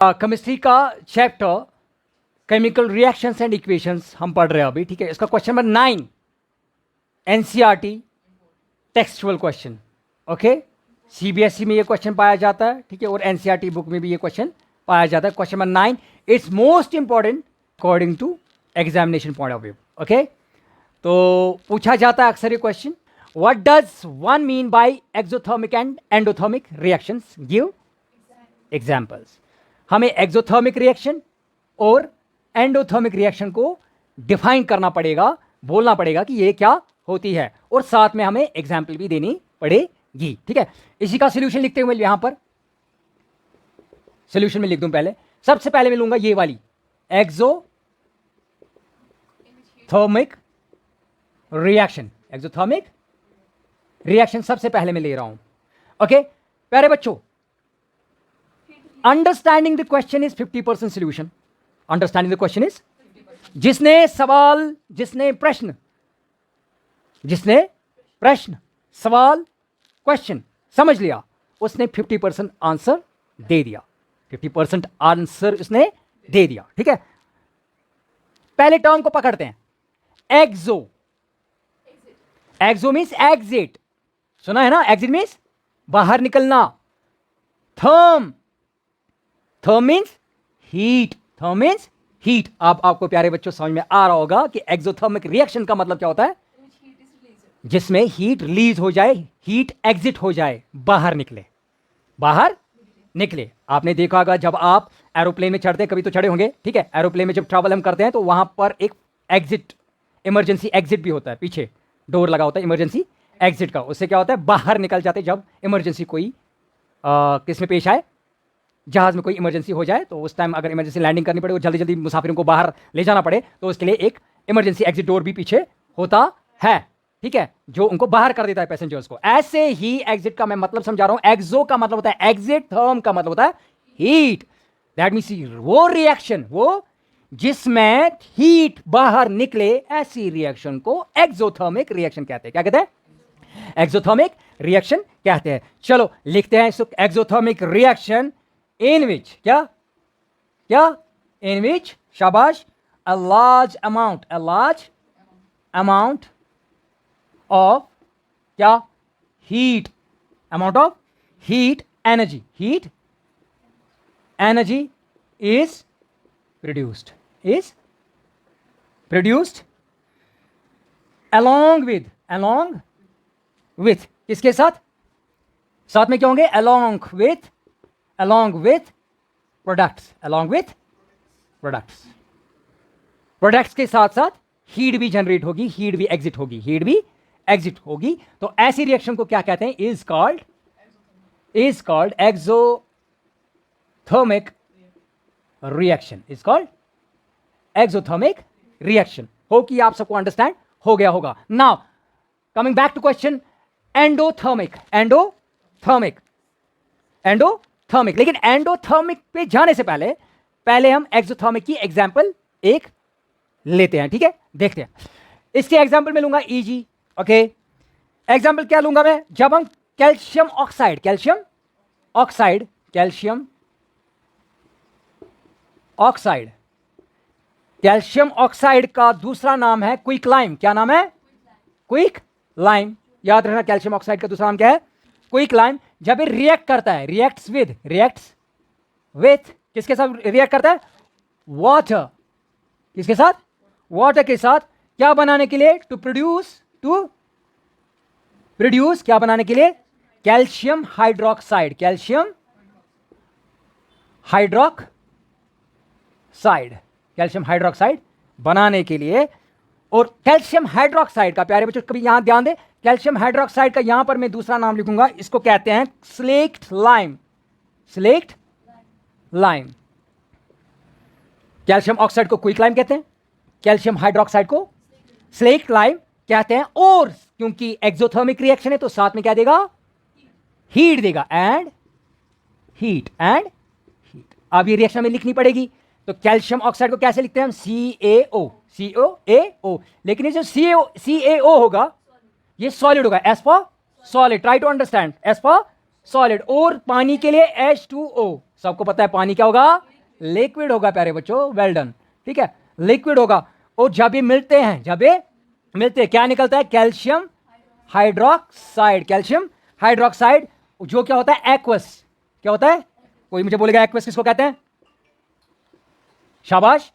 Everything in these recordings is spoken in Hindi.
केमिस्ट्री का chapter chemical reactions and equations हम पढ़ रहे हैं अभी, ठीक है। इसका question number 9 NCERT textual question, okay. CBSE में ये क्वेश्चन पाया जाता है, ठीक है, और एनसीईआरटी बुक में भी ये क्वेश्चन पाया जाता है। Question number 9 it's most important according to examination point of view, okay. तो पूछा जाता है अक्सर ये question, what does one mean by exothermic and endothermic reactions, give examples. हमें एक्सोथर्मिक रिएक्शन और एंडोथर्मिक रिएक्शन को डिफाइन करना पड़ेगा, बोलना पड़ेगा कि ये क्या होती है, और साथ में हमें एग्जाम्पल भी देनी पड़ेगी, ठीक है। इसी का सोल्यूशन लिखते हुए यहां पर सोल्यूशन में लिख दूं। पहले सबसे पहले मैं लूंगा ये वाली एक्सोथर्मिक रिएक्शन, एक्सोथर्मिक रिएक्शन सबसे पहले मैं ले रहा हूं, ओके। प्यारे बच्चों, understanding the question is 50% solution. Understanding the question is, जिसने सवाल, जिसने प्रश्न सवाल क्वेश्चन समझ लिया, उसने 50% आंसर दे दिया, 50% आंसर उसने दे दिया, ठीक है। पहले टर्म को पकड़ते हैं, एक्सो। एक्सो मीन्स एग्जिट, सुना है ना, एग्जिट मीन्स बाहर निकलना। Therm, therm means heat, therm means heat. आपको प्यारे बच्चों समझ में आ रहा होगा कि एक्सोथर्मिक रिएक्शन का मतलब क्या होता है, जिसमें हीट रिलीज हो जाए, हीट एग्जिट हो जाए, बाहर निकले, बाहर निकले। आपने देखा होगा जब आप एरोप्लेन में चढ़ते हैं, कभी तो चढ़े होंगे, ठीक है। एरोप्लेन में जब ट्रैवल हम करते हैं तो वहां पर एक एग्जिट, इमरजेंसी एग्जिट भी होता है, पीछे डोर लगा होता है इमरजेंसी एग्जिट का। उससे क्या होता है, बाहर निकल जाते जब इमरजेंसी कोई किस में पेश आए, जहाज में कोई इमरजेंसी हो जाए, तो उस टाइम अगर इमरजेंसी लैंडिंग करनी पड़े और जल्दी जल्दी मुसाफिरों को बाहर ले जाना पड़े, तो उसके लिए एक इमरजेंसी एग्जिट डोर भी पीछे होता है, ठीक है, जो उनको बाहर कर देता है पैसेंजर्स को। ऐसे ही एग्जिट का मैं मतलब समझा रहा हूं। एक्सो का मतलब होता है एग्जिट, थर्म का मतलब होता है हीट। दैट मींस वो रिएक्शन, वो जिसमें हीट बाहर निकले, ऐसी रिएक्शन को एक्सोथर्मिक रिएक्शन कहते हैं। क्या कहते हैं, एक्सोथर्मिक रिएक्शन कहते हैं। चलो लिखते हैं इसको, एक्सोथर्मिक रिएक्शन in which, क्या in which, शाबाश, a large amount of क्या, heat, amount of heat energy is produced along with किसके साथ में क्या होंगे, along with प्रोडक्ट्स के साथ साथ हीट भी जनरेट होगी, हीट भी एग्जिट होगी। तो ऐसी रिएक्शन को क्या कहते हैं, is called exothermic reaction, is called exothermic reaction. हो कि आप सबको अंडरस्टैंड हो गया होगा। Now coming back to question, endothermic. लेकिन एंडोथर्मिक पे जाने से पहले हम एक्सोथर्मिक की एग्जांपल एक लेते हैं, ठीक है, देखते हैं। इसके एग्जांपल में लूंगा ईजी, ओके। एग्जांपल क्या लूंगा मैं, जब हम कैल्शियम ऑक्साइड का दूसरा नाम है क्विक लाइम। क्या नाम है, क्विक लाइम। याद रखना, कैल्शियम ऑक्साइड का दूसरा नाम क्या है, क्विक लाइम। जब ये रिएक्ट करता है, रिएक्ट्स विथ किसके साथ रिएक्ट करता है, वाटर। किसके साथ, वाटर के साथ। क्या बनाने के लिए, टू प्रोड्यूस क्या बनाने के लिए, कैल्शियम हाइड्रोक्साइड बनाने के लिए। और कैल्शियम हाइड्रोक्साइड का, प्यारे बच्चों कभी यहां ध्यान दे, कैल्शियम हाइड्रोक्साइड का यहां पर मैं दूसरा नाम लिखूंगा, इसको कहते हैं स्लेक्ट लाइम। कैल्शियम ऑक्साइड को क्विक लाइम कहते हैं, कैल्शियम हाइड्रोक्साइड को स्लेक्ट लाइम कहते हैं। और क्योंकि एक्सोथर्मिक रिएक्शन है तो साथ में क्या देगा, हीट देगा, एंड हीट। अब ये रिएक्शन में लिखनी पड़ेगी, तो कैल्शियम ऑक्साइड को कैसे लिखते हैं हम, CaO। लेकिन ये जो CaO होगा ये सॉलिड होगा, S for solid, try to understand, S for solid. और पानी के लिए H2O, सबको पता है पानी क्या होगा, लिक्विड होगा प्यारे बच्चों, वेल डन, ठीक है, लिक्विड होगा। और जब ये मिलते हैं, जब ये मिलते हैं क्या निकलता है? कैल्शियम हाइड्रोक्साइड, कैल्शियम हाइड्रोक्साइड, जो क्या होता है? एक्वस। क्या होता है? कोई मुझे बोलेगा एक्वस किसको कहते हैं? शाबाश।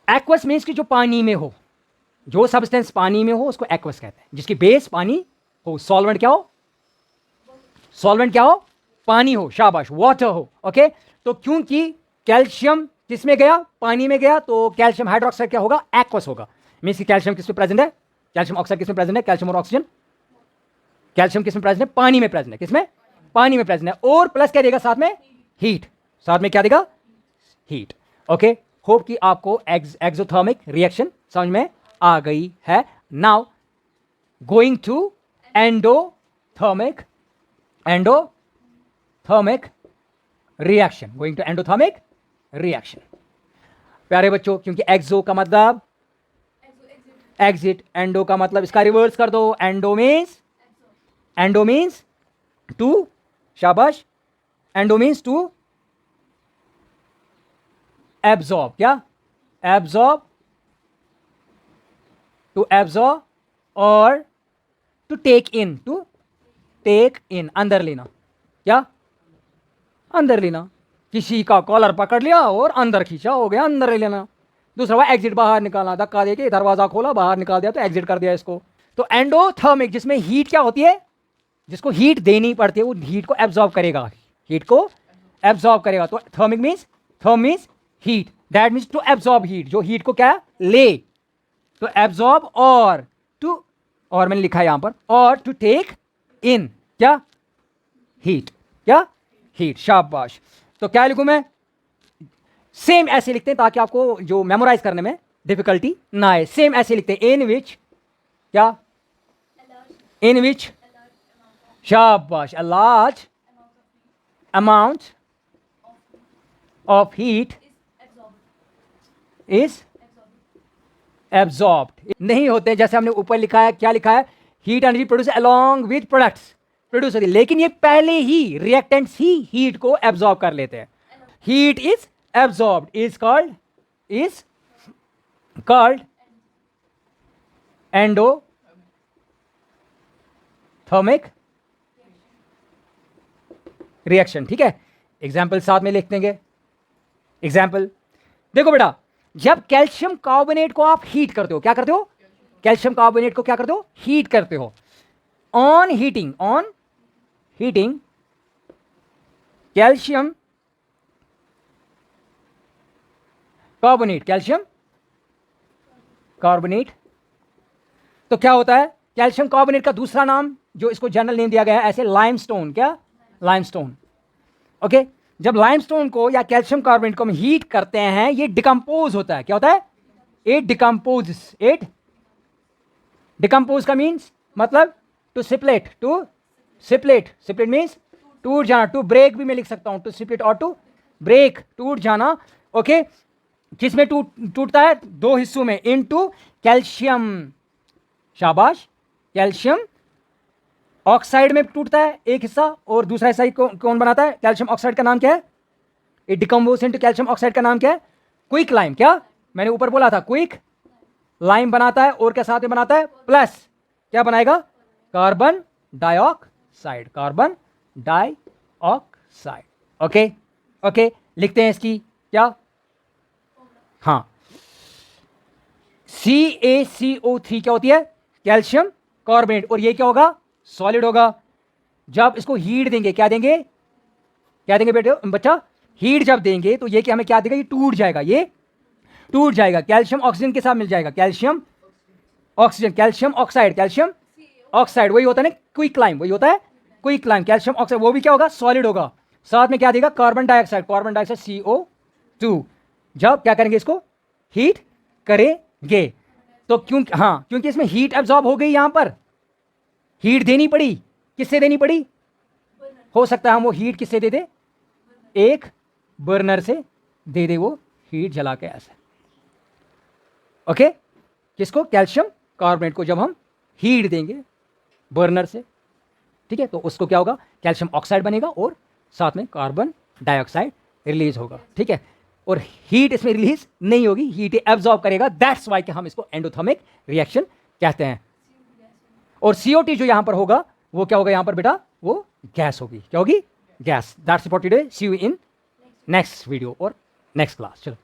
एक्वस मीन्स कि जो पानी में हो, जो सब्सटेंस पानी में हो उसको एक्वस कहते हैं, जिसकी बेस पानी हो। सॉल्वेंट क्या हो? सॉल्वेंट क्या हो? पानी हो, शाबाश, वाटर हो। ओके, तो क्योंकि कैल्शियम किसमें गया? पानी में गया, तो कैल्शियम हाइड्रोक्साइड क्या होगा? एक्वस होगा। मीन्स कि कैल्शियम किसमें प्रेजेंट है? कैल्शियम ऑक्साइड किसमें प्रेजेंट है? कैल्शियम और ऑक्सीजन, कैल्शियम किसमें प्रेजेंट है? पानी में प्रेजेंट है। किसमें? पानी में प्रेजेंट है। और प्लस क्या देगा साथ में? हीट। साथ में क्या देगा? हीट। ओके, होप कि आपको एक्सोथर्मिक रिएक्शन समझ में आ गई है। Now going to endothermic reaction, going to endothermic reaction. प्यारे बच्चों, क्योंकि एक्सो का मतलब एग्जिट, एंडो का मतलब इसका रिवर्स कर दो, एंडो मीन्स टू, शाबाश, एंडो मीन्स टू एब्जॉर्ब। क्या? एब्जॉर्ब, टू एब्जॉर्ब और टू टेक इन, अंदर लेना। क्या? अंदर लेना। किसी का कॉलर पकड़ लिया और अंदर खींचा, हो गया अंदर ले लेना। दूसरा हुआ एग्जिट, बाहर निकालना, धक्का देके दरवाजा खोला, बाहर निकाल दिया तो एग्जिट कर दिया इसको। तो एंडोथर्मिक, जिसमें हीट क्या होती है? जिसको हीट देनी पड़ती है, वो हीट को एब्जॉर्ब करेगा, हीट को एब्जॉर्ब करेगा। तो thermic means heat, that means to absorb heat, जो हीट को क्या ले, तो एब्जॉर्ब और टू, और मैंने लिखा है यहां पर, और टू टेक इन क्या? हीट। क्या? हीट, शाबाश। तो क्या लिखूं मैं? सेम ऐसे लिखते हैं ताकि आपको जो मेमोराइज करने में डिफिकल्टी ना आए। सेम ऐसे लिखते हैं, इन विच, क्या? इन विच, शाबाश, a large amount of heat is absorbed. नहीं होते, जैसे हमने ऊपर लिखा है, क्या लिखा है? Heat energy produce along with products produce होती है, लेकिन ये पहले ही रिएक्टेंट्स ही हीट को एब्जॉर्ब कर लेते हैं। Heat is absorbed, is called endothermic reaction. ठीक है, एग्जाम्पल साथ में लिख देंगे। एग्जाम्पल देखो बेटा, जब कैल्शियम कार्बोनेट को आप हीट करते हो, क्या करते हो? कैल्शियम कार्बोनेट को क्या करते हो? हीट करते हो। ऑन हीटिंग कैल्शियम कार्बोनेट, तो क्या होता है? कैल्शियम कार्बोनेट का दूसरा नाम, जो इसको जनरल नेम दिया गया है ऐसे, लाइमस्टोन। क्या? लाइमस्टोन। ओके, जब लाइमस्टोन को या कैल्शियम कार्बोनेट को हम हीट करते हैं, ये डिकम्पोज होता है। क्या होता है? इट डिकम्पोज का मीन्स मतलब टू सिपलेट, सिपलेट मीन्स टूट जाना, टू ब्रेक भी मैं लिख सकता हूं, टू सिपलेट और टू ब्रेक, टूट जाना। ओके, किसमें टूटता है? दो हिस्सों में, इनटू कैल्शियम, शाबाश, कैल्शियम ऑक्साइड में टूटता है एक हिस्सा, और दूसरा हिस्सा कौन बनाता है? कैल्शियम ऑक्साइड का नाम क्या है? It decompose into calcium oxide का नाम क्या है? Quick lime. क्या मैंने ऊपर बोला था? क्विक लाइम बनाता है, और क्या साथ में बनाता है? प्लस क्या बनाएगा? कार्बन डाइऑक्साइड, ओके ओके, लिखते हैं इसकी क्या? हाँ, CaCO3 क्या होती है? कैल्शियम कार्बोनेट, और ये क्या होगा? सॉलिड होगा। जब इसको हीट देंगे, क्या देंगे बेटे बच्चा? हीट जब देंगे तो ये क्या हमें क्या देगा? ये टूट जाएगा, कैल्शियम ऑक्सीजन के साथ मिल जाएगा, कैल्शियम ऑक्साइड, वही होता है ना क्विक लाइम, कैल्शियम ऑक्साइड, वो भी क्या होगा? सॉलिड होगा। साथ में क्या देगा? Carbon dioxide, CO2। जब क्या करेंगे? इसको हीट करेंगे, तो क्योंकि इसमें हीट एब्जॉर्ब हो गई, यहां पर हीट देनी पड़ी। किससे देनी पड़ी? हो सकता है हम वो हीट किससे दे दे? एक बर्नर से दे दे, वो हीट जला के ऐसे। ओके, किसको? कैल्शियम कार्बोनेट को जब हम हीट देंगे बर्नर से, ठीक है, तो उसको क्या होगा? कैल्शियम ऑक्साइड बनेगा और साथ में कार्बन डाइऑक्साइड रिलीज होगा, ठीक है। और हीट इसमें रिलीज नहीं होगी, हीट एब्जॉर्ब करेगा, दैट्स वाई कि हम इसको एंडोथर्मिक रिएक्शन कहते हैं। और CO2 जो यहां पर होगा वो क्या होगा यहां पर बेटा, वो गैस होगी, क्या होगी, gas. That's for today, see you in next video और नेक्स्ट क्लास। चलो।